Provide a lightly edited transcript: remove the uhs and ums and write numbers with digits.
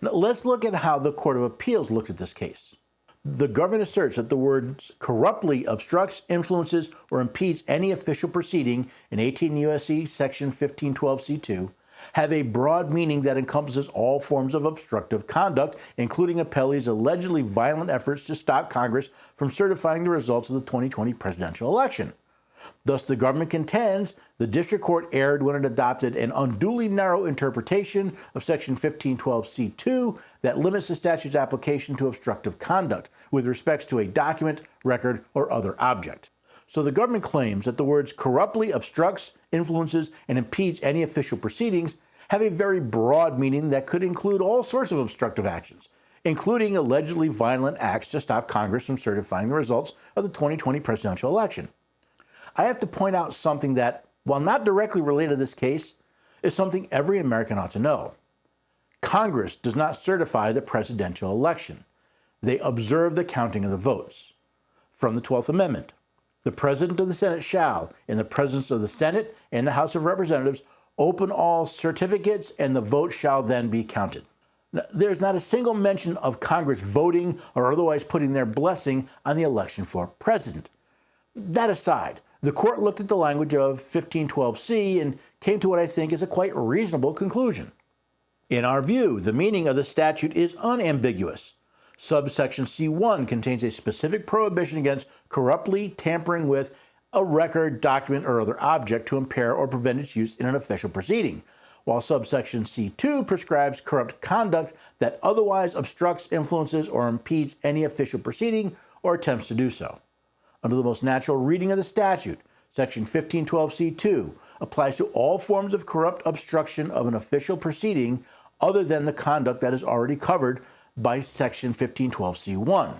Now, let's look at how the Court of Appeals looked at this case. The government asserts that the words corruptly obstructs, influences, or impedes any official proceeding in 18 U.S.C. section 1512c2 have a broad meaning that encompasses all forms of obstructive conduct, including appellees' allegedly violent efforts to stop Congress from certifying the results of the 2020 presidential election. Thus, the government contends the district court erred when it adopted an unduly narrow interpretation of section 1512c2 that limits the statute's application to obstructive conduct with respects to a document, record, or other object. So the government claims that the words corruptly obstructs, influences, and impedes any official proceedings have a very broad meaning that could include all sorts of obstructive actions, including allegedly violent acts to stop Congress from certifying the results of the 2020 presidential election. I have to point out something that, while not directly related to this case, is something every American ought to know. Congress does not certify the presidential election. They observe the counting of the votes. From the 12th Amendment, the President of the Senate shall, in the presence of the Senate and the House of Representatives, open all certificates, and the vote shall then be counted. Now, there's not a single mention of Congress voting or otherwise putting their blessing on the election for president. That aside, the court looked at the language of 1512c and came to what I think is a quite reasonable conclusion. In our view, the meaning of the statute is unambiguous. Subsection C1 contains a specific prohibition against corruptly tampering with a record, document, or other object to impair or prevent its use in an official proceeding, while subsection C2 prescribes corrupt conduct that otherwise obstructs, influences, or impedes any official proceeding or attempts to do so. Under the most natural reading of the statute, section 1512c2 applies to all forms of corrupt obstruction of an official proceeding other than the conduct that is already covered by section 1512c1.